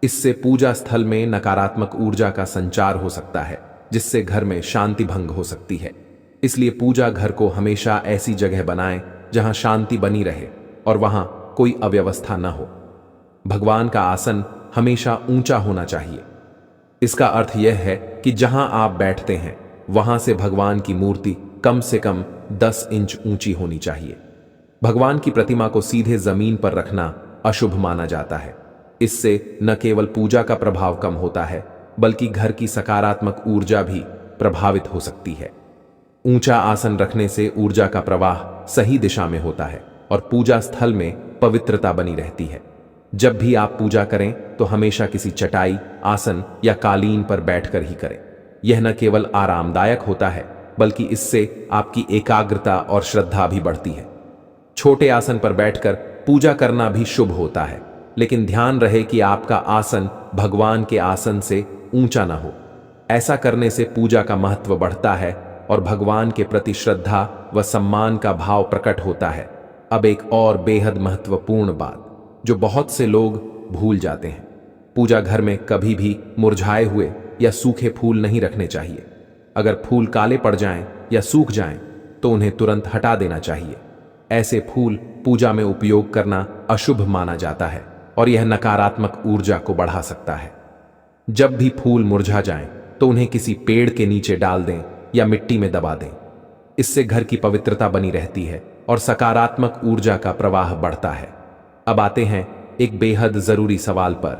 इससे पूजा स्थल में नकारात्मक ऊर्जा का संचार हो सकता है, जिससे घर में शांति भंग हो सकती है। इसलिए पूजा घर को हमेशा ऐसी जगह बनाएं जहां शांति बनी रहे और वहां कोई अव्यवस्था न हो। भगवान का आसन हमेशा ऊंचा होना चाहिए। इसका अर्थ यह है कि जहां आप बैठते हैं वहां से भगवान की मूर्ति कम से कम 10 इंच ऊंची होनी चाहिए। भगवान की प्रतिमा को सीधे जमीन पर रखना अशुभ माना जाता है। इससे न केवल पूजा का प्रभाव कम होता है, बल्कि घर की सकारात्मक ऊर्जा भी प्रभावित हो सकती है। ऊंचा आसन रखने से ऊर्जा का प्रवाह सही दिशा में होता है और पूजा स्थल में पवित्रता बनी रहती है। जब भी आप पूजा करें तो हमेशा किसी चटाई, आसन या कालीन पर बैठकर ही करें। यह न केवल आरामदायक होता है, बल्कि इससे आपकी एकाग्रता और श्रद्धा भी बढ़ती है। छोटे आसन पर बैठकर पूजा करना भी शुभ होता है, लेकिन ध्यान रहे कि आपका आसन भगवान के आसन से ऊंचा ना हो। ऐसा करने से पूजा का महत्व बढ़ता है और भगवान के प्रति श्रद्धा व सम्मान का भाव प्रकट होता है। अब एक और बेहद महत्वपूर्ण बात जो बहुत से लोग भूल जाते हैं, पूजा घर में कभी भी मुरझाए हुए या सूखे फूल नहीं रखने चाहिए। अगर फूल काले पड़ जाएं या सूख जाएं तो उन्हें तुरंत हटा देना चाहिए। ऐसे फूल पूजा में उपयोग करना अशुभ माना जाता है और यह नकारात्मक ऊर्जा को बढ़ा सकता है। जब भी फूल मुरझा जाएं तो उन्हें किसी पेड़ के नीचे डाल दें या मिट्टी में दबा दें। इससे घर की पवित्रता बनी रहती है और सकारात्मक ऊर्जा का प्रवाह बढ़ता है। अब आते हैं एक बेहद जरूरी सवाल पर,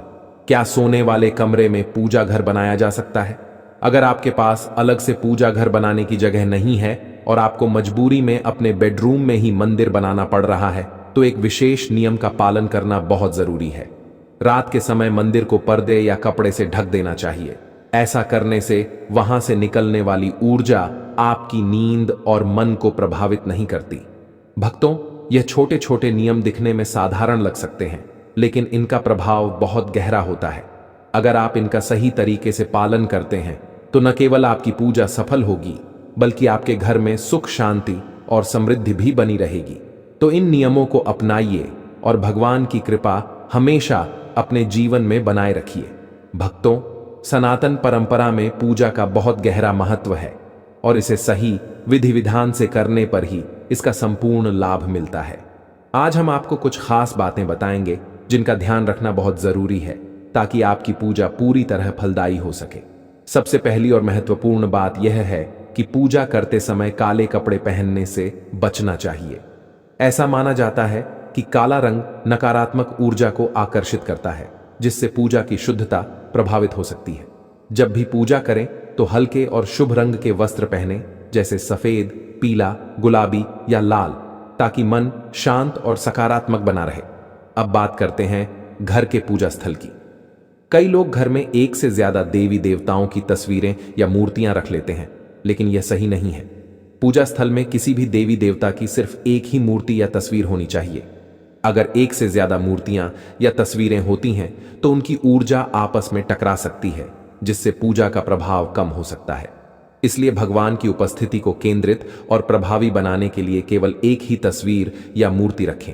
क्या सोने वाले कमरे में पूजा घर बनाया जा सकता है? अगर आपके पास अलग से पूजा घर बनाने की जगह नहीं है और आपको मजबूरी में अपने बेडरूम में ही मंदिर बनाना पड़ रहा है, तो एक विशेष नियम का पालन करना बहुत जरूरी है। रात के समय मंदिर को पर्दे या कपड़े से ढक देना चाहिए। ऐसा करने से वहां से निकलने वाली ऊर्जा आपकी नींद और मन को प्रभावित नहीं करती। भक्तों, यह छोटे छोटे नियम दिखने में साधारण लग सकते हैं, लेकिन इनका प्रभाव बहुत गहरा होता है। अगर आप इनका सही तरीके से पालन करते हैं तो न केवल आपकी पूजा सफल होगी, बल्कि आपके घर में सुख, शांति और समृद्धि भी बनी रहेगी। तो इन नियमों को अपनाइए और भगवान की कृपा हमेशा अपने जीवन में बनाए रखिए। भक्तों, सनातन परंपरा में पूजा का बहुत गहरा महत्व है। और इसे सही विधि विधान से करने पर ही इसका संपूर्ण लाभ मिलता है। आज हम आपको कुछ खास बातें बताएंगे जिनका ध्यान रखना बहुत जरूरी है ताकि आपकी पूजा पूरी तरह फलदायी हो सके। सबसे पहली और महत्वपूर्ण बात यह है कि पूजा करते समय काले कपड़े पहनने से बचना चाहिए। ऐसा माना जाता है कि काला रंग नकारात्मक ऊर्जा को आकर्षित करता है, जिससे पूजा की शुद्धता प्रभावित हो सकती है। जब भी पूजा करें तो हल्के और शुभ रंग के वस्त्र पहने, जैसे सफेद, पीला, गुलाबी या लाल, ताकि मन शांत और सकारात्मक बना रहे। अब बात करते हैं घर के पूजा स्थल की। कई लोग घर में एक से ज्यादा देवी देवताओं की तस्वीरें या मूर्तियां रख लेते हैं, लेकिन यह सही नहीं है। पूजा स्थल में किसी भी देवी देवता की सिर्फ एक ही मूर्ति या तस्वीर होनी चाहिए। अगर एक से ज्यादा मूर्तियां या तस्वीरें होती हैं तो उनकी ऊर्जा आपस में टकरा सकती है, जिससे पूजा का प्रभाव कम हो सकता है। इसलिए भगवान की उपस्थिति को केंद्रित और प्रभावी बनाने के लिए केवल एक ही तस्वीर या मूर्ति रखें।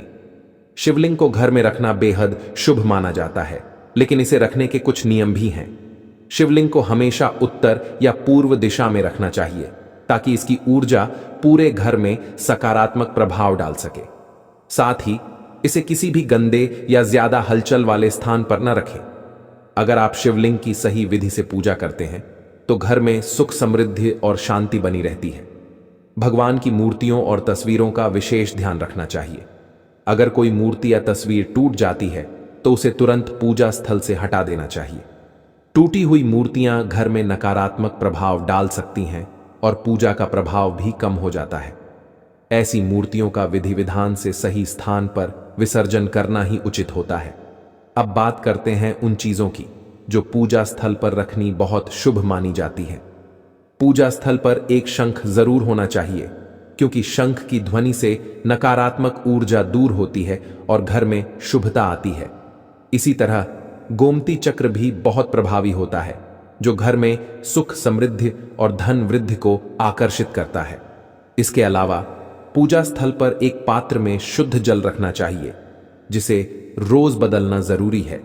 शिवलिंग को घर में रखना बेहद शुभ माना जाता है, लेकिन इसे रखने के कुछ नियम भी हैं। शिवलिंग को हमेशा उत्तर या पूर्व दिशा में रखना चाहिए ताकि इसकी ऊर्जा पूरे घर में सकारात्मक प्रभाव डाल सके। साथ ही इसे किसी भी गंदे या ज्यादा हलचल वाले स्थान पर न रखें। अगर आप शिवलिंग की सही विधि से पूजा करते हैं तो घर में सुख, समृद्धि और शांति बनी रहती है। भगवान की मूर्तियों और तस्वीरों का विशेष ध्यान रखना चाहिए। अगर कोई मूर्ति या तस्वीर टूट जाती है तो उसे तुरंत पूजा स्थल से हटा देना चाहिए। टूटी हुई मूर्तियां घर में नकारात्मक प्रभाव डाल सकती हैं और पूजा का प्रभाव भी कम हो जाता है। ऐसी मूर्तियों का विधि विधान से सही स्थान पर विसर्जन करना ही उचित होता है। अब बात करते हैं उन चीजों की जो पूजा स्थल पर रखनी बहुत शुभ मानी जाती है। पूजा स्थल पर एक शंख जरूर होना चाहिए, क्योंकि शंख की ध्वनि से नकारात्मक ऊर्जा दूर होती है और घर में शुभता आती है। इसी तरह गोमती चक्र भी बहुत प्रभावी होता है, जो घर में सुख, समृद्धि और धन वृद्धि को आकर्षित करता है। इसके अलावा पूजा स्थल पर एक पात्र में शुद्ध जल रखना चाहिए, जिसे रोज बदलना जरूरी है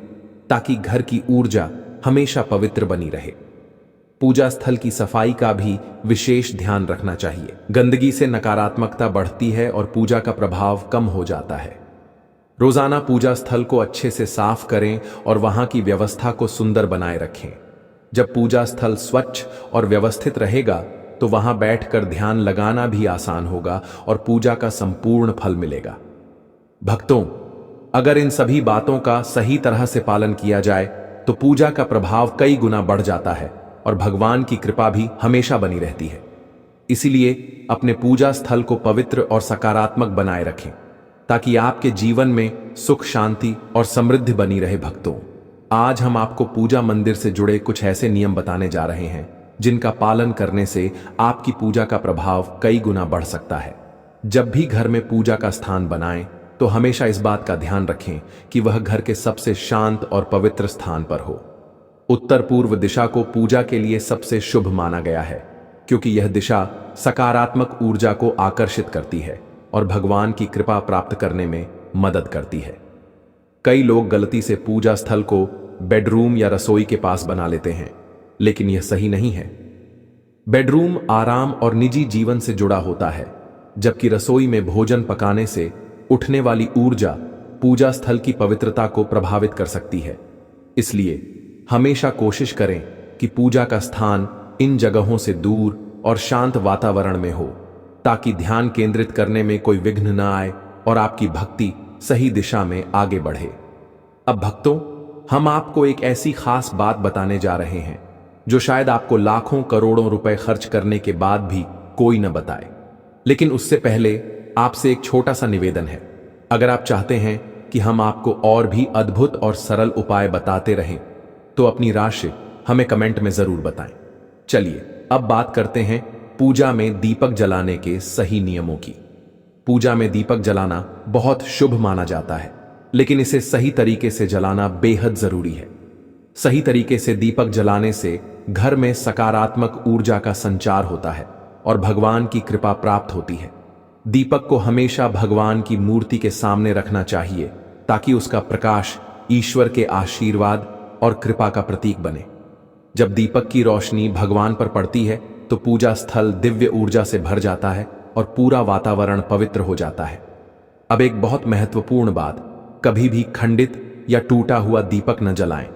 ताकि घर की ऊर्जा हमेशा पवित्र बनी रहे। पूजा स्थल की सफाई का भी विशेष ध्यान रखना चाहिए। गंदगी से नकारात्मकता बढ़ती है और पूजा का प्रभाव कम हो जाता है। रोजाना पूजा स्थल को अच्छे से साफ करें और वहां की व्यवस्था को सुंदर बनाए रखें। जब पूजा स्थल स्वच्छ और व्यवस्थित रहेगा तो वहां बैठकर ध्यान लगाना भी आसान होगा और पूजा का संपूर्ण फल मिलेगा। भक्तों, अगर इन सभी बातों का सही तरह से पालन किया जाए तो पूजा का प्रभाव कई गुना बढ़ जाता है और भगवान की कृपा भी हमेशा बनी रहती है। इसीलिए अपने पूजा स्थल को पवित्र और सकारात्मक बनाए रखें ताकि आपके जीवन में सुख, शांति और समृद्धि बनी रहे। भक्तों, आज हम आपको पूजा मंदिर से जुड़े कुछ ऐसे नियम बताने जा रहे हैं जिनका पालन करने से आपकी पूजा का प्रभाव कई गुना बढ़ सकता है। जब भी घर में पूजा का स्थान बनाएं तो हमेशा इस बात का ध्यान रखें कि वह घर के सबसे शांत और पवित्र स्थान पर हो। उत्तर पूर्व दिशा को पूजा के लिए सबसे शुभ माना गया है, क्योंकि यह दिशा सकारात्मक ऊर्जा को आकर्षित करती है और भगवान की कृपा प्राप्त करने में मदद करती है। कई लोग गलती से पूजा स्थल को बेडरूम या रसोई के पास बना लेते हैं, लेकिन यह सही नहीं है। बेडरूम आराम और निजी जीवन से जुड़ा होता है, जबकि रसोई में भोजन पकाने से उठने वाली ऊर्जा पूजा स्थल की पवित्रता को प्रभावित कर सकती है। इसलिए हमेशा कोशिश करें कि पूजा का स्थान इन जगहों से दूर और शांत वातावरण में हो, ताकि ध्यान केंद्रित करने में कोई विघ्न न आए और आपकी भक्ति सही दिशा में आगे बढ़े। अब भक्तों, हम आपको एक ऐसी खास बात बताने जा रहे हैं जो शायद आपको लाखों करोड़ों रुपए खर्च करने के बाद भी कोई न बताए। लेकिन उससे पहले आपसे एक छोटा सा निवेदन है। अगर आप चाहते हैं कि हम आपको और भी अद्भुत और सरल उपाय बताते रहें तो अपनी राशि हमें कमेंट में जरूर बताएं। चलिए अब बात करते हैं पूजा में दीपक जलाने के सही नियमों की। पूजा में दीपक जलाना बहुत शुभ माना जाता है, लेकिन इसे सही तरीके से जलाना बेहद जरूरी है। सही तरीके से दीपक जलाने से घर में सकारात्मक ऊर्जा का संचार होता है और भगवान की कृपा प्राप्त होती है। दीपक को हमेशा भगवान की मूर्ति के सामने रखना चाहिए ताकि उसका प्रकाश ईश्वर के आशीर्वाद और कृपा का प्रतीक बने। जब दीपक की रोशनी भगवान पर पड़ती है तो पूजा स्थल दिव्य ऊर्जा से भर जाता है और पूरा वातावरण पवित्र हो जाता है। अब एक बहुत महत्वपूर्ण बात, कभी भी खंडित या टूटा हुआ दीपक न जलाएं,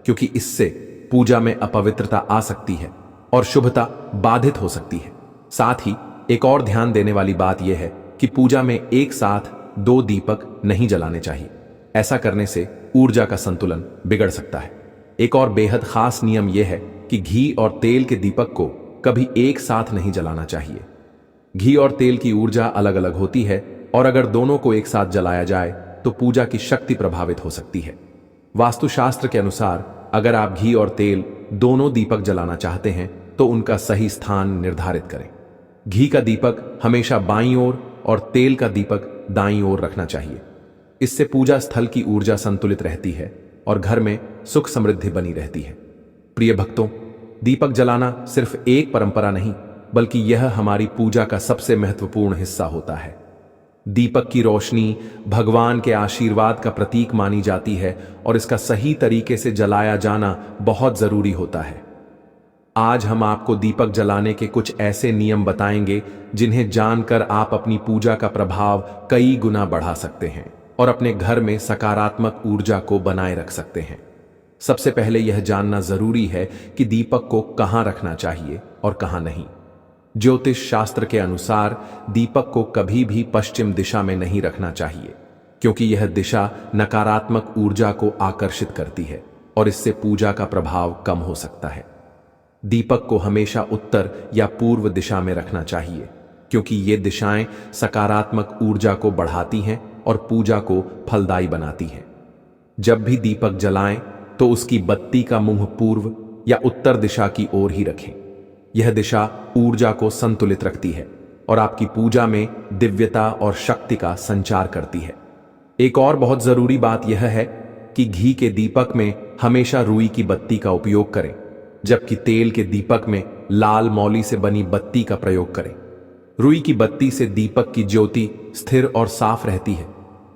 क्योंकि इससे पूजा में अपवित्रता आ सकती है और शुभता बाधित हो सकती है। साथ ही एक और ध्यान देने वाली बात यह है कि पूजा में एक साथ 2 दीपक नहीं जलाने चाहिए। ऐसा करने से ऊर्जा का संतुलन बिगड़ सकता है। एक और बेहद खास नियम यह है कि घी और तेल के दीपक को कभी एक साथ नहीं जलाना चाहिए। घी और तेल की ऊर्जा अलग अलग होती है और अगर दोनों को एक साथ जलाया जाए तो पूजा की शक्ति प्रभावित हो सकती है। वास्तुशास्त्र के अनुसार अगर आप घी और तेल दोनों दीपक जलाना चाहते हैं तो उनका सही स्थान निर्धारित करें। घी का दीपक हमेशा बाईं ओर और तेल का दीपक दाईं ओर रखना चाहिए। इससे पूजा स्थल की ऊर्जा संतुलित रहती है और घर में सुख समृद्धि बनी रहती है। प्रिय भक्तों, दीपक जलाना सिर्फ एक परंपरा नहीं, बल्कि यह हमारी पूजा का सबसे महत्वपूर्ण हिस्सा होता है। दीपक की रोशनी भगवान के आशीर्वाद का प्रतीक मानी जाती है और इसका सही तरीके से जलाया जाना बहुत जरूरी होता है। आज हम आपको दीपक जलाने के कुछ ऐसे नियम बताएंगे जिन्हें जानकर आप अपनी पूजा का प्रभाव कई गुना बढ़ा सकते हैं और अपने घर में सकारात्मक ऊर्जा को बनाए रख सकते हैं। सबसे पहले यह जानना जरूरी है कि दीपक को कहां रखना चाहिए और कहां नहीं। ज्योतिष शास्त्र के अनुसार दीपक को कभी भी पश्चिम दिशा में नहीं रखना चाहिए, क्योंकि यह दिशा नकारात्मक ऊर्जा को आकर्षित करती है और इससे पूजा का प्रभाव कम हो सकता है। दीपक को हमेशा उत्तर या पूर्व दिशा में रखना चाहिए, क्योंकि ये दिशाएं सकारात्मक ऊर्जा को बढ़ाती हैं और पूजा को फलदायी बनाती हैं। जब भी दीपक जलाएं तो उसकी बत्ती का मुंह पूर्व या उत्तर दिशा की ओर ही रखें। यह दिशा ऊर्जा को संतुलित रखती है और आपकी पूजा में दिव्यता और शक्ति का संचार करती है। एक और बहुत जरूरी बात यह है कि घी के दीपक में हमेशा रुई की बत्ती का उपयोग करें, जबकि तेल के दीपक में लाल मौली से बनी बत्ती का प्रयोग करें। रुई की बत्ती से दीपक की ज्योति स्थिर और साफ रहती है,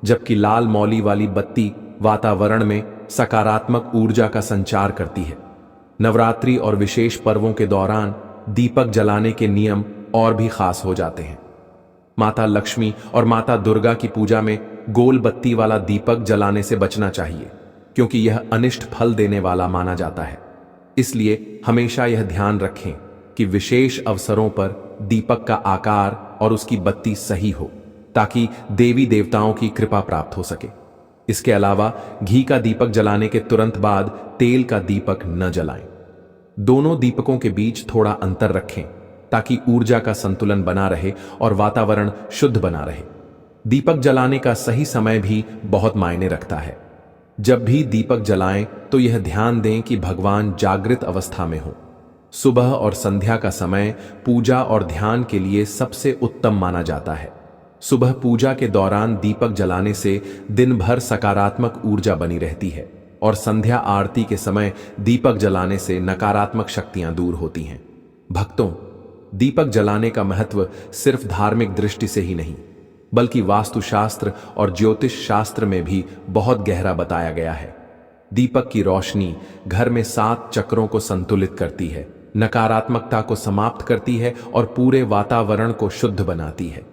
जबकि लाल मौली वाली बत्ती वातावरण में सकारात्मक ऊर्जा का संचार करती है। नवरात्रि और विशेष पर्वों के दौरान दीपक जलाने के नियम और भी खास हो जाते हैं। माता लक्ष्मी और माता दुर्गा की पूजा में गोल बत्ती वाला दीपक जलाने से बचना चाहिए, क्योंकि यह अनिष्ट फल देने वाला माना जाता है। इसलिए हमेशा यह ध्यान रखें कि विशेष अवसरों पर दीपक का आकार और उसकी बत्ती सही हो, ताकि देवी देवताओं की कृपा प्राप्त हो सके। इसके अलावा घी का दीपक जलाने के तुरंत बाद तेल का दीपक न जलाएं। दोनों दीपकों के बीच थोड़ा अंतर रखें, ताकि ऊर्जा का संतुलन बना रहे और वातावरण शुद्ध बना रहे। दीपक जलाने का सही समय भी बहुत मायने रखता है। जब भी दीपक जलाएं तो यह ध्यान दें कि भगवान जागृत अवस्था में हो। सुबह और संध्या का समय पूजा और ध्यान के लिए सबसे उत्तम माना जाता है। सुबह पूजा के दौरान दीपक जलाने से दिन भर सकारात्मक ऊर्जा बनी रहती है और संध्या आरती के समय दीपक जलाने से नकारात्मक शक्तियां दूर होती हैं। भक्तों, दीपक जलाने का महत्व सिर्फ धार्मिक दृष्टि से ही नहीं, बल्कि वास्तुशास्त्र और ज्योतिष शास्त्र में भी बहुत गहरा बताया गया है। दीपक की रोशनी घर में 7 चक्रों को संतुलित करती है, नकारात्मकता को समाप्त करती है और पूरे वातावरण को शुद्ध बनाती है।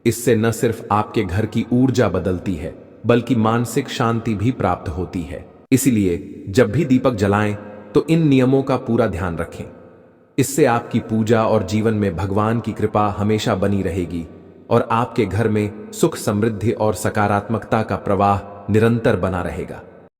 इससे न सिर्फ आपके घर की ऊर्जा बदलती है, बल्कि मानसिक शांति भी प्राप्त होती है। इसलिए जब भी दीपक जलाएं तो इन नियमों का पूरा ध्यान रखें। इससे आपकी पूजा और जीवन में भगवान की कृपा हमेशा बनी रहेगी और आपके घर में सुख, समृद्धि और सकारात्मकता का प्रवाह निरंतर बना रहेगा।